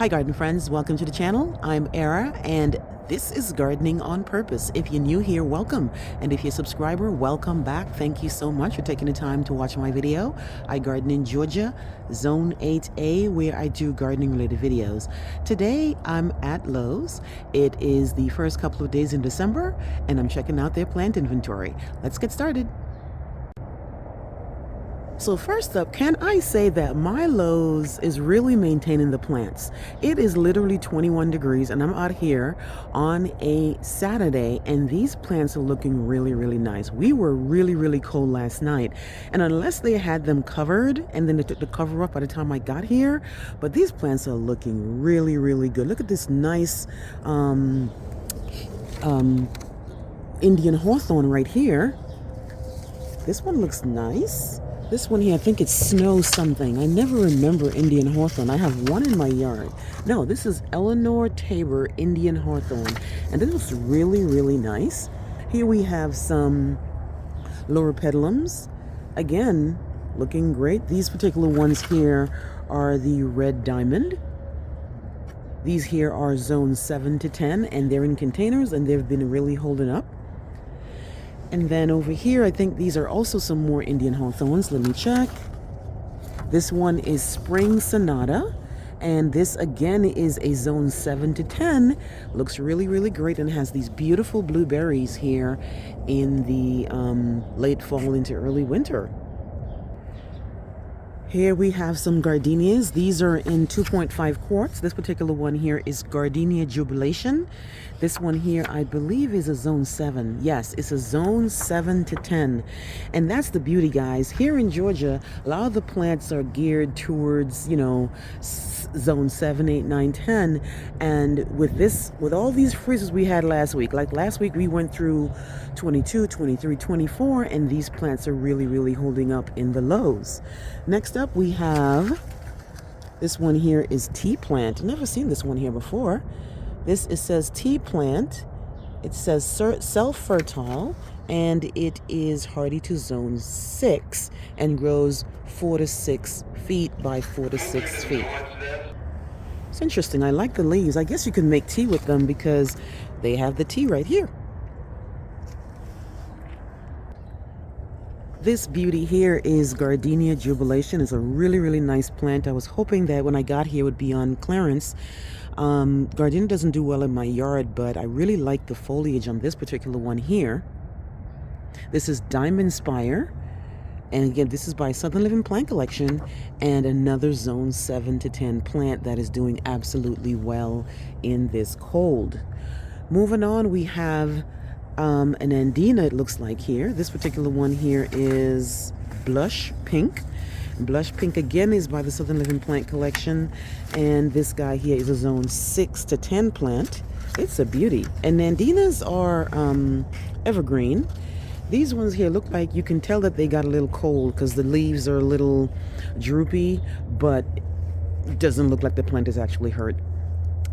Hi garden friends, welcome to the channel. I'm Era and this is Gardening on Purpose. If you're new here, welcome. And if you're a subscriber, welcome back. Thank you so much for taking the time to watch my video. I garden in Georgia, Zone 8A, where I do gardening related videos. Today I'm at Lowe's. It is the first couple of days in December and I'm checking out their plant inventory. Let's get started. So first up, can I say that my Lowe's is really maintaining the plants? It is literally 21 degrees and I'm out here on a Saturday and these plants are looking really, really nice. We were really cold last night and unless they had them covered and then they took the cover off by the time I got here, but these plants are looking really good. Look at this nice Indian hawthorn right here. This one looks nice. This one here, I think it's snow something. I never remember Indian hawthorn. I have one in my yard. No, this is Eleanor Tabor Indian hawthorn. And this looks really nice. Here we have some loropetalums. Again, looking great. These particular ones here are the red diamond. These here are zone 7 to 10 and they're in containers and they've been really holding up. And then over here, I think these are also some more Indian hawthorns. Let me check. This one is Spring Sonata. And this again is a zone 7 to 10. Looks really great and has these beautiful blueberries here in the late fall into early winter. Here we have some gardenias. These are in 2.5 quarts. This particular one here is Gardenia Jubilation. This one here, I believe, is a zone 7. Yes, it's a zone 7 to 10. And that's the beauty, guys. Here in Georgia, a lot of the plants are geared towards, you know, zone 7, 8, 9, 10. And with all these freezes we had last week, like last week we went through 22, 23, 24, and these plants are really holding up in the lows. Next up we have, this one here is tea plant. I've never seen this one here before. It says tea plant. It says self-fertile and it is hardy to zone 6 and grows 4 to 6 feet by 4 to 6 feet. It's interesting. I like the leaves. I guess you can make tea with them because they have the tea right here. This beauty here is Gardenia Jubilation. It's a really nice plant. I was hoping that when I got here it would be on clearance. Gardenia doesn't do well in my yard, but I really like the foliage on this particular one here. This is Diamond Spire. And again, this is by Southern Living Plant Collection and another zone 7 to 10 plant that is doing absolutely well in this cold. Moving on, we have an Nandina, it looks like here. This particular one here is Blush Pink. Blush Pink again is by the Southern Living Plant Collection. And this guy here is a zone 6 to 10 plant. It's a beauty. And Nandinas are evergreen. These ones here look like you can tell that they got a little cold because the leaves are a little droopy, but it doesn't look like the plant is actually hurt.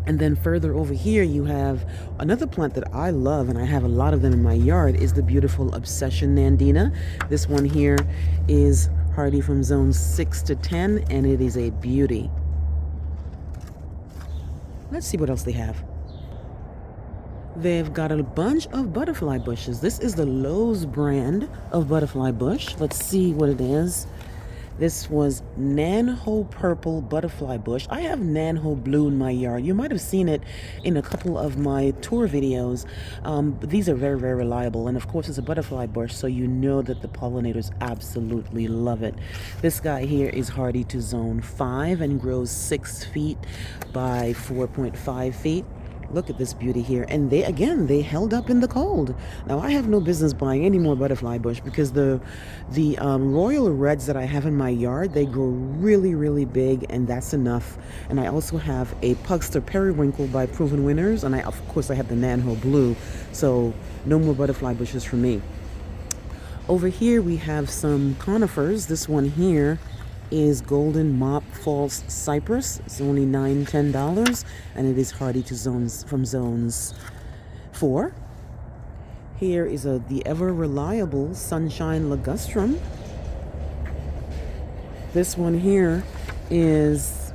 And then further over here you have another plant that I love and I have a lot of them in my yard is the beautiful Obsession Nandina. This one here is hardy from zone 6 to 10 and it is a beauty. Let's see what else they have. They've got a bunch of butterfly bushes. This is the Lowe's brand of butterfly bush. Let's see what it is. This was Nanho Purple Butterfly Bush. I have Nanho Blue in my yard. You might have seen it in a couple of my tour videos. But these are very reliable. And of course, it's a butterfly bush, so you know that the pollinators absolutely love it. This guy here is hardy to zone 5 and grows 6 feet by 4.5 feet. Look at this beauty here. And they held up in the cold. Now I have no business buying any more butterfly bush because the royal reds that I have in my yard, they grow really big and that's enough. And I also have a Pugster Periwinkle by Proven Winners and of course I have the Nanho Blue. So no more butterfly bushes for me. Over here we have some conifers. This one here is Golden Mop False Cypress. It's only $9–10 and it is hardy to zones 4. Here is the ever reliable Sunshine Ligustrum. This one here is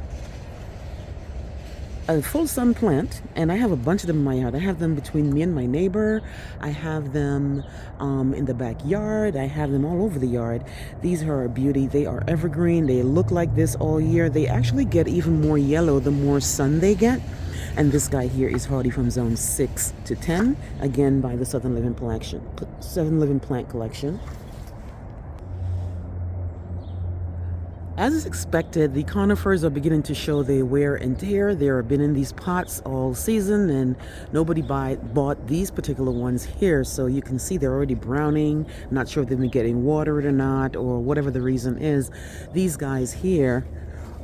a full sun plant, and I have a bunch of them in my yard. I have them between me and my neighbor. I have them in the backyard. I have them all over the yard. These are a beauty. They are evergreen. They look like this all year. They actually get even more yellow the more sun they get. And this guy here is hardy from zone 6 to 10, again by the Southern Living Plant Collection. As is expected, the conifers are beginning to show their wear and tear. They have been in these pots all season, and nobody bought these particular ones here. So you can see they're already browning. Not sure if they've been getting watered or not, or whatever the reason is. These guys here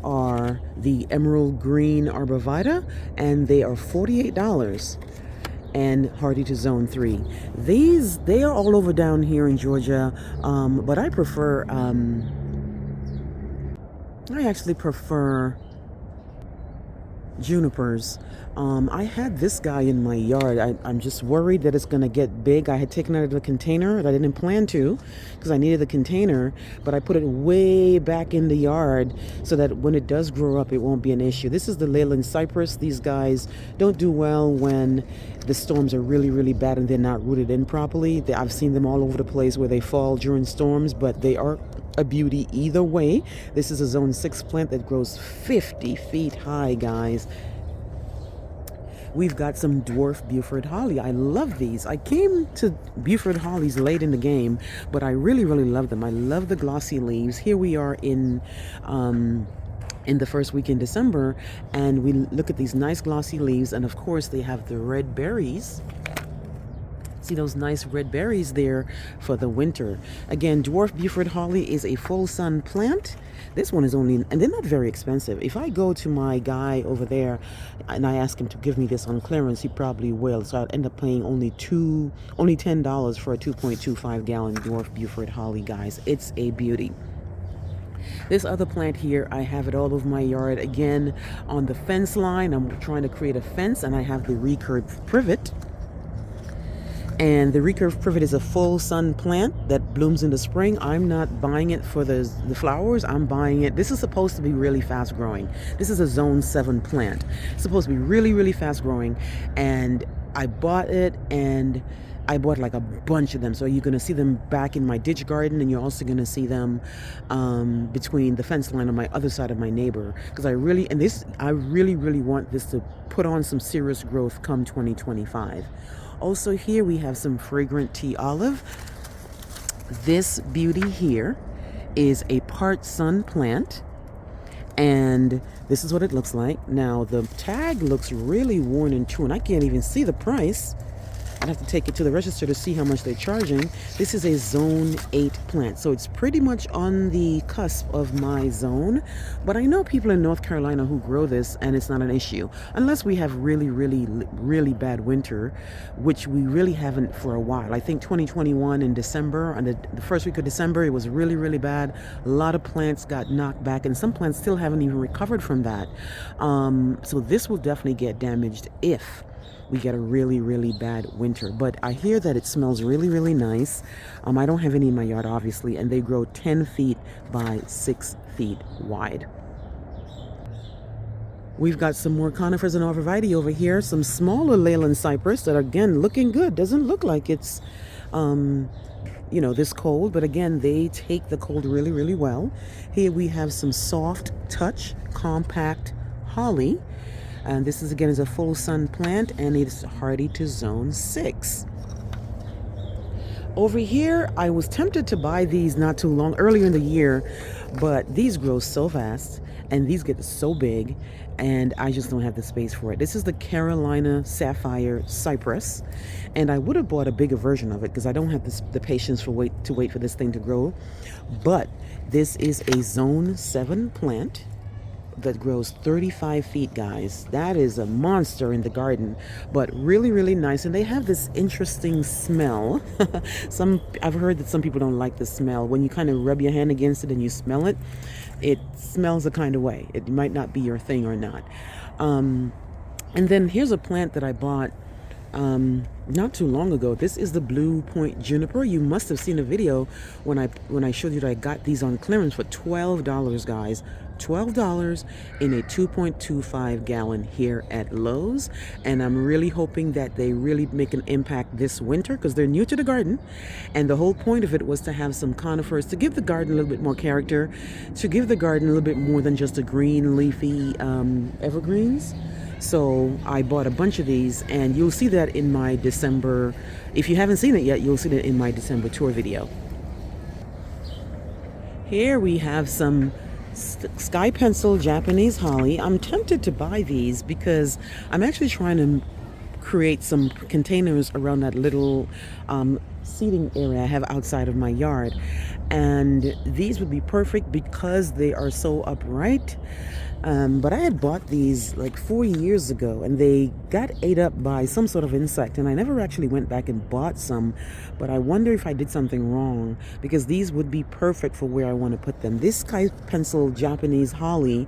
are the emerald green arborvitae, and they are $48 and hardy to zone 3. They are all over down here in Georgia, but I prefer I actually prefer junipers. I had this guy in my yard. I'm just worried that it's going to get big. I had taken it out of the container, and I didn't plan to because I needed the container, but I put it way back in the yard so that when it does grow up, it won't be an issue. This is the Leyland cypress. These guys don't do well when the storms are really, really bad and they're not rooted in properly. I've seen them all over the place where they fall during storms, but they are a beauty either way. This is a zone 6 plant that grows 50 feet high, guys. We've got some dwarf Buford holly. I love these. I came to Buford hollies late in the game, but I really, really love them. I love the glossy leaves. Here we are in the first week in December, and we look at these nice glossy leaves, and of course they have the red berries. See those nice red berries there for the winter. Again, dwarf Buford holly is a full sun plant. This one is only, and they're not very expensive. If I go to my guy over there and I ask him to give me this on clearance, he probably will. So I'll end up paying only $10 for a 2.25 gallon dwarf Buford holly, guys. It's a beauty. This other plant here, I have it all over my yard. Again, on the fence line, I'm trying to create a fence, and I have the recurved privet. And the recurved privet is a full sun plant that blooms in the spring. I'm not buying it for the flowers. I'm buying it. This is supposed to be really fast growing. This is a zone 7 plant. It's supposed to be really, really fast growing. And I bought it, and I bought like a bunch of them. So you're going to see them back in my ditch garden, and you're also going to see them between the fence line on my other side of my neighbor. Because I really want this to put on some serious growth come 2025. Also here we have some fragrant tea olive. This beauty here is a part sun plant, and this is what it looks like. Now the tag looks really worn and torn. I can't even see the price. I'd have to take it to the register to see how much they're charging. This is a zone 8 plant, so it's pretty much on the cusp of my zone. But I know people in North Carolina who grow this, and it's not an issue. Unless we have really, really, really bad winter, which we really haven't for a while. I think 2021 in December, on the first week of December, it was really, really bad. A lot of plants got knocked back, and some plants still haven't even recovered from that. So this will definitely get damaged if we get a really, really bad winter. But I hear that it smells really, really nice. I don't have any in my yard, obviously, and they grow 10 feet by 6 feet wide. We've got some more conifers and arborvitae over here. Some smaller Leyland cypress that are, again, looking good. Doesn't look like it's, this cold, but again, they take the cold really, really well. Here we have some soft touch, compact holly. And this is, again, is a full sun plant, and it's hardy to zone 6. Over here, I was tempted to buy these not too long, earlier in the year, but these grow so fast, and these get so big, and I just don't have the space for it. This is the Carolina Sapphire Cypress, and I would have bought a bigger version of it because I don't have the patience to wait for this thing to grow. But this is a zone 7 plant that grows 35 feet, guys. That is a monster in the garden, but really, really nice. And they have this interesting smell. I've heard that some people don't like the smell. When you kind of rub your hand against it and you smell it, it smells a kind of way. It might not be your thing or not. And then here's a plant that I bought not too long ago. This is the Blue Point Juniper. You must have seen a video when I showed you that I got these on clearance for $12, guys. $12 in a 2.25 gallon here at Lowe's, and I'm really hoping that they really make an impact this winter because they're new to the garden, and the whole point of it was to have some conifers to give the garden a little bit more character, to give the garden a little bit more than just a green leafy evergreens. So I bought a bunch of these, and you'll see that in my December, if you haven't seen it yet, you'll see it in my December tour video. Here we have some sky pencil Japanese holly. I'm tempted to buy these because I'm actually trying to create some containers around that little seating area I have outside of my yard, and these would be perfect because they are so upright. But I had bought these like 4 years ago, and they got ate up by some sort of insect, and I never actually went back and bought some, but I wonder if I did something wrong because these would be perfect for where I want to put them. This sky pencil Japanese holly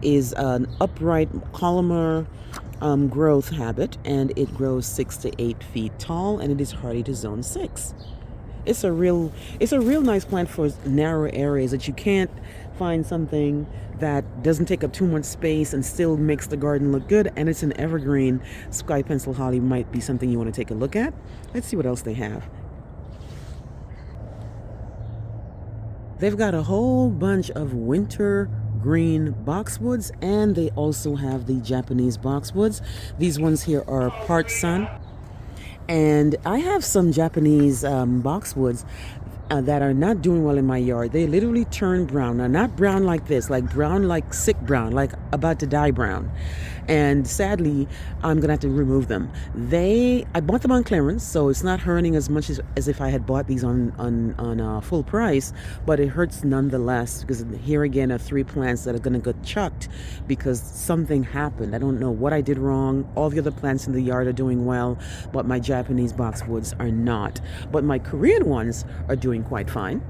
is an upright columnar growth habit, and it grows 6 to 8 feet tall, and it is hardy to zone 6. It's a real nice plant for narrow areas that you can't find something that doesn't take up too much space and still makes the garden look good, and it's an evergreen. Sky pencil holly might be something you want to take a look at. Let's see what else they have. They've got a whole bunch of winter green boxwoods, and they also have the Japanese boxwoods. These ones here are part sun. And I have some Japanese boxwoods that are not doing well in my yard. They literally turn brown. Now, not brown like this, like brown, like sick brown, like about to die brown. And sadly, I'm going to have to remove them. I bought them on clearance, so it's not hurting as much as if I had bought these on full price, but it hurts nonetheless because here again are 3 plants that are going to get chucked because something happened. I don't know what I did wrong. All the other plants in the yard are doing well, but my Japanese boxwoods are not. But my Korean ones are doing quite fine.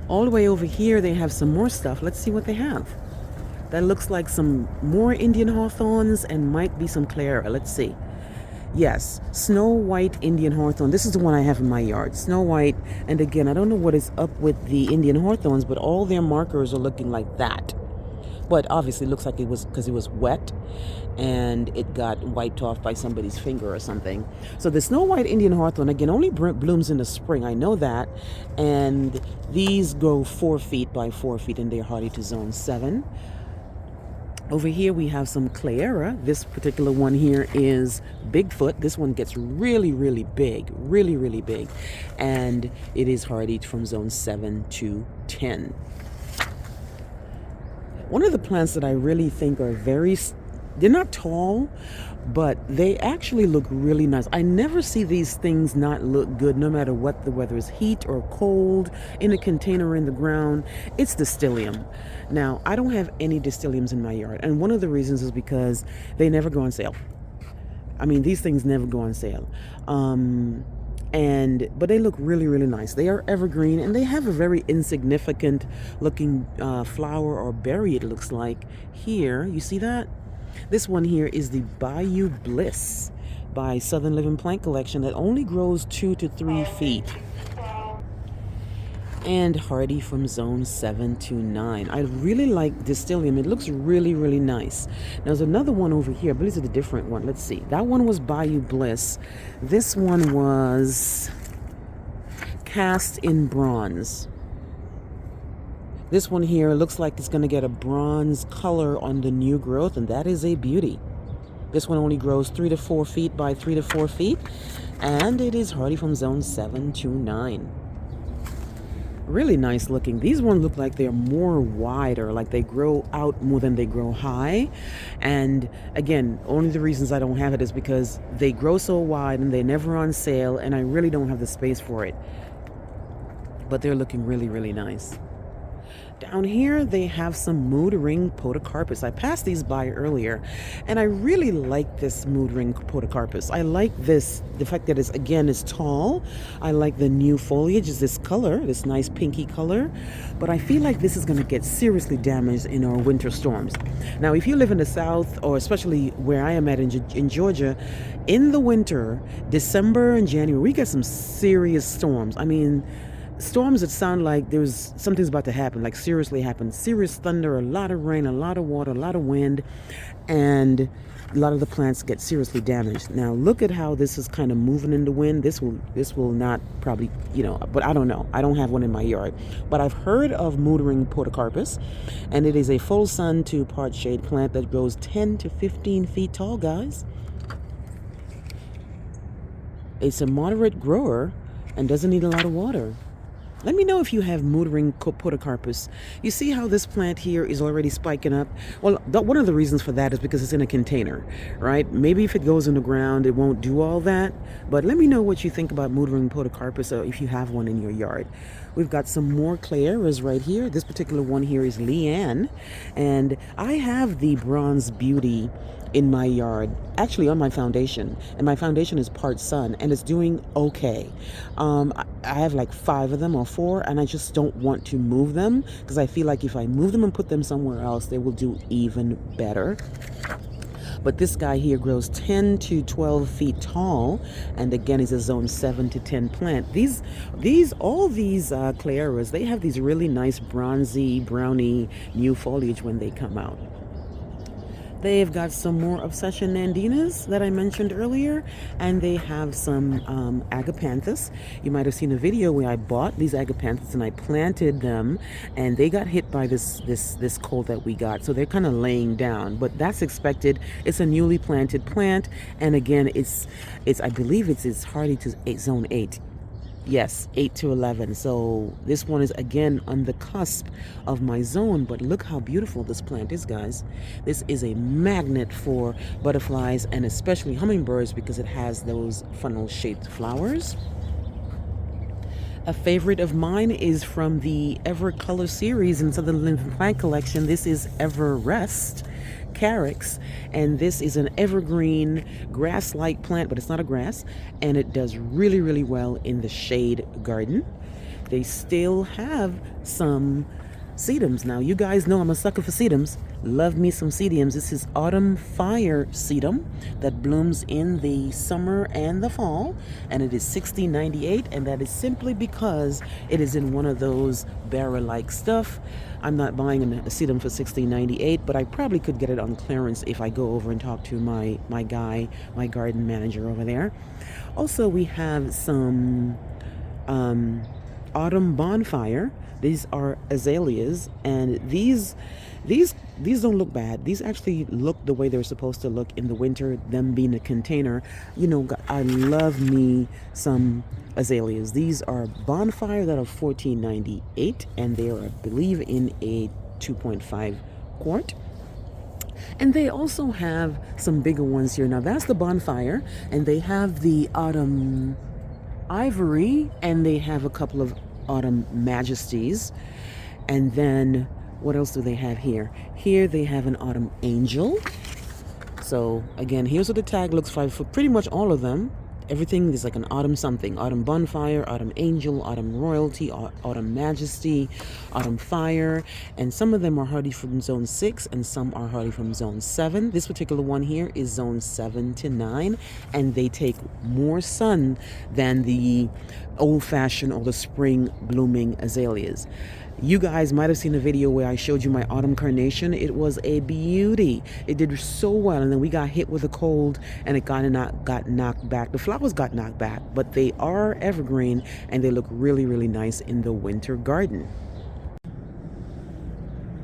All the way over here, they have some more stuff. Let's see what they have. That looks like some more Indian hawthorns and might be some Cleyera. Let's see. Yes, Snow White Indian hawthorn. This is the one I have in my yard. Snow White. And again, I don't know what is up with the Indian hawthorns, but all their markers are looking like that. But obviously it looks like it was because it was wet and it got wiped off by somebody's finger or something. So the Snow White Indian hawthorn, again, only blooms in the spring. I know that. And these grow 4 feet by 4 feet, and they're hardy to zone 7. Over here we have some Cleyera. This particular one here is Bigfoot. This one gets really, really big, really, really big. And it is hardy from zone 7 to 10. One of the plants that I really think are they're not tall, but they actually look really nice. I never see these things not look good no matter what the weather is, heat or cold, in a container in the ground. It's Distylium. Now, I don't have any Distyliums in my yard, and one of the reasons is because they never go on sale. I mean, these things never go on sale. But they look really, really nice. They are evergreen, and they have a very insignificant looking flower or berry, it looks like. Here, you see that? This one here is the Bayou Bliss by Southern Living Plant Collection that only grows 2 to 3 feet. And hardy from zone 7 to 9. I really like Distylium. It looks really, really nice. Now, there's another one over here. I believe it's a different one. Let's see. That one was Bayou Bliss. This one was cast in bronze. This one here looks like it's going to get a bronze color on the new growth, and that is a beauty. This one only grows 3 to 4 feet by 3 to 4 feet, and it is hardy from zone 7 to 9. Really nice looking. These ones look like they're more wider, like they grow out more than they grow high. And again, only the reasons I don't have it is because they grow so wide and they're never on sale, and I really don't have the space for it. But they're looking really, really nice. Down here, they have some mood ring podocarpus. I passed these by earlier, and I really like this mood ring podocarpus. I like this, the fact that it's tall. I like the new foliage, is this color, this nice pinky color. But I feel like this is going to get seriously damaged in our winter storms. Now, if you live in the south, or especially where I am at in Georgia, in the winter, December and January, we get some serious storms. I mean, storms that sound like something's about to happen, like seriously happen. Serious thunder, a lot of rain, a lot of water, a lot of wind, and a lot of the plants get seriously damaged. Now look at how this is kind of moving in the wind. This will not probably, but I don't know. I don't have one in my yard. But I've heard of mood ring podocarpus, and it is a full sun to part shade plant that grows 10 to 15 feet tall, guys. It's a moderate grower and doesn't need a lot of water. Let me know if you have mood ring podocarpus. You see how this plant here is already spiking up? Well, one of the reasons for that is because it's in a container, right? Maybe if it goes in the ground, it won't do all that. But let me know what you think about mood ring podocarpus, if you have one in your yard. We've got some more Cleyeras right here. This particular one here is Leanne. And I have the Bronze Beauty in my yard, actually on my foundation, and my foundation is part sun, and it's doing okay. I have like 5 of them or 4, and I just don't want to move them because I feel like if I move them and put them somewhere else, they will do even better. But this guy here grows 10 to 12 feet tall, and again is a zone 7 to 10 plant. All these Cleyeras, they have these really nice bronzy, browny new foliage when they come out. They've got some more Obsession Nandinas that I mentioned earlier, and they have some agapanthus. You might have seen a video where I bought these agapanthus and I planted them, and they got hit by this cold that we got, so they're kind of laying down. But that's expected. It's a newly planted plant, and again, I believe it's hardy to zone 8. Yes, 8 to 11. So this one is again on the cusp of my zone, but look how beautiful this plant is, guys. This is a magnet for butterflies and especially hummingbirds because it has those funnel-shaped flowers. A favorite of mine is from the Evercolor series in Southern Living Plant Collection. This is Everrest Carex, and this is an evergreen grass-like plant, but it's not a grass, and it does really, really well in the shade garden. They still have some sedums. Now, you guys know I'm a sucker for sedums. Love me some sedums. This is Autumn Fire sedum that blooms in the summer and the fall, and it is $60.98, and that is simply because it is in one of those barrel-like stuff. I'm not buying a sedum for $16.98, but I probably could get it on clearance if I go over and talk to my garden manager over there. Also, we have some Autumn Bonfire. These are azaleas, and these don't look bad. These actually look the way they're supposed to look in the winter, them being a container. I love me some azaleas. These are Bonfire that are $14.98, and they are, I believe, in a 2.5 quart. And they also have some bigger ones here. Now, that's the Bonfire, and they have the Autumn Ivory, and they have a couple of Autumn Majesties. And then what else do they have here? Here they have an Autumn Angel. So again, here's what the tag looks like for pretty much all of them. Everything is like an autumn something. Autumn Bonfire, Autumn Angel, Autumn Royalty, Autumn Majesty, Autumn Fire. And some of them are hardy from zone 6 and some are hardy from zone 7. This particular one here is zone 7 to 9. And they take more sun than the old-fashioned or the spring blooming azaleas. You guys might have seen a video where I showed you my autumn carnation. It was a beauty. It did so well, and then we got hit with a cold and it got knocked back. The flowers got knocked back, but they are evergreen and they look really, really nice in the winter garden.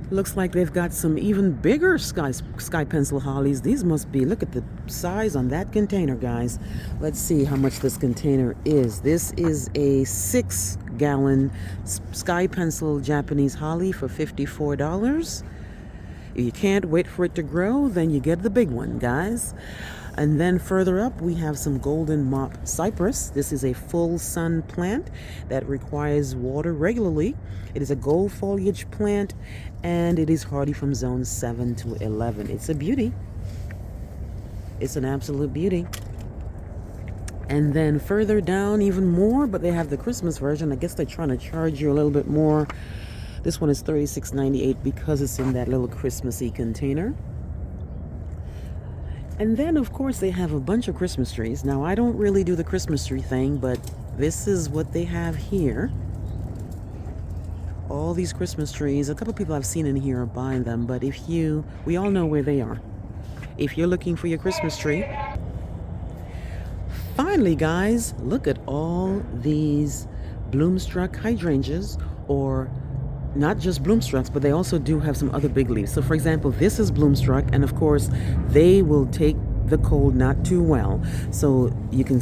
Looks like they've got some even bigger sky pencil hollies. These must be, look at the size on that container, guys. Let's see how much this container is. This is a 6-gallon sky pencil Japanese holly for $54. If you can't wait for it to grow, then you get the big one, guys. And then further up, we have some golden mop cypress. This is a full sun plant that requires water regularly. It is a gold foliage plant, and it is hardy from zones 7 to 11. It's a beauty. It's an absolute beauty. And then further down even more, but they have the Christmas version. I guess they're trying to charge you a little bit more. This one is $36.98 because it's in that little Christmassy container. And then, of course, they have a bunch of Christmas trees. Now, I don't really do the Christmas tree thing, but this is what they have here. All these Christmas trees. A couple people I've seen in here are buying them, but we all know where they are. If you're looking for your Christmas tree. Finally, guys, look at all these bloomstruck hydrangeas, or not just bloomstrucks, but they also do have some other big leaves. So for example, this is bloomstruck, and of course they will take the cold not too well. So you can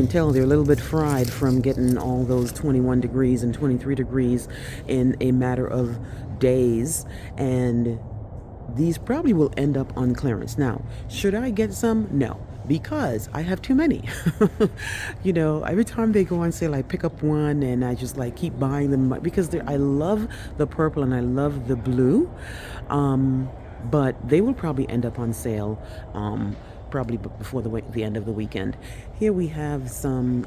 tell they're a little bit fried from getting all those 21 degrees and 23 degrees in a matter of days, and these probably will end up on clearance. Now, should I get some? No, because I have too many. Every time they go on sale, I pick up one and I just like keep buying them because I love the purple and I love the blue. But they will probably end up on sale probably before the end of the weekend. Here we have some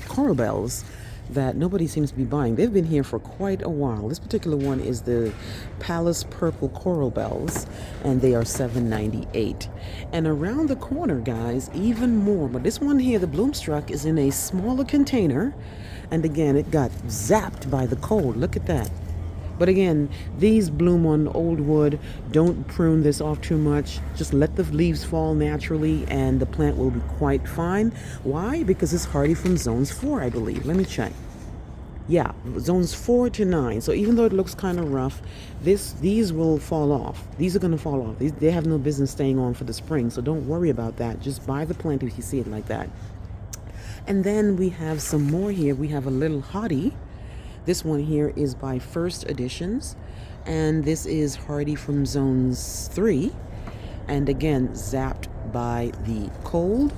coral bells that nobody seems to be buying. They've been here for quite a while. This particular one is the Palace Purple Coral Bells, and they are $7.98. And around the corner, guys, even more. But this one here, the Bloomstruck, is in a smaller container, and again, it got zapped by the cold. Look at that. But again, these bloom on old wood. Don't prune this off too much. Just let the leaves fall naturally and the plant will be quite fine. Why? Because it's hardy from zones 4, I believe. Let me check. Yeah, zones 4 to 9. So even though it looks kind of rough, these will fall off. These are going to fall off. They have no business staying on for the spring. So don't worry about that. Just buy the plant if you see it like that. And then we have some more here. We have a little hottie. This one here is by First Editions, and this is hardy from zones 3, and again zapped by the cold.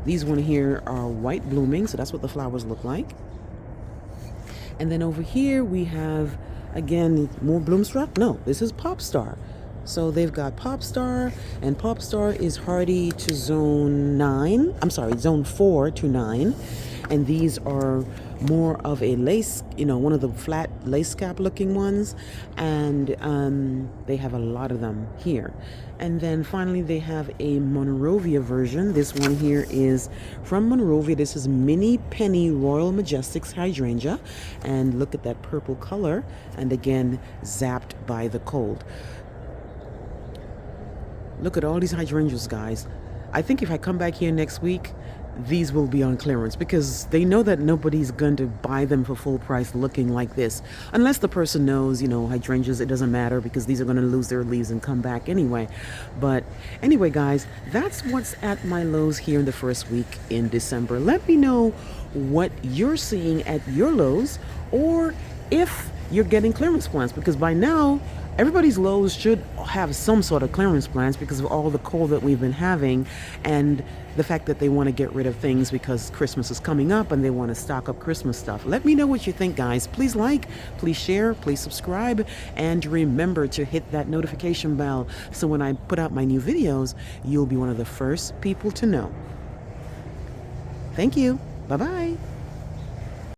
These one here are white blooming, so that's what the flowers look like. And then over here we have again more bloomstruck. No, this is Popstar. So they've got Popstar, and Popstar is hardy to zone 4 to 9. And these are more of a lace, one of the flat lace cap looking ones. And they have a lot of them here. And then finally they have a Monrovia version. This one here is from Monrovia. This is Mini Penny Royal Majestics Hydrangea. And look at that purple color. And again, zapped by the cold. Look at all these hydrangeas, guys. I think if I come back here next week, these will be on clearance because they know that nobody's going to buy them for full price looking like this. Unless the person knows, hydrangeas, it doesn't matter because these are going to lose their leaves and come back anyway. But anyway, guys, that's what's at my Lowe's here in the first week in December. Let me know what you're seeing at your Lowe's, or if you're getting clearance plants, because by now everybody's Lowe's should have some sort of clearance plans because of all the cold that we've been having and the fact that they want to get rid of things because Christmas is coming up and they want to stock up Christmas stuff. Let me know what you think, guys. Please like, please share, please subscribe, and remember to hit that notification bell so when I put out my new videos, you'll be one of the first people to know. Thank you. Bye-bye.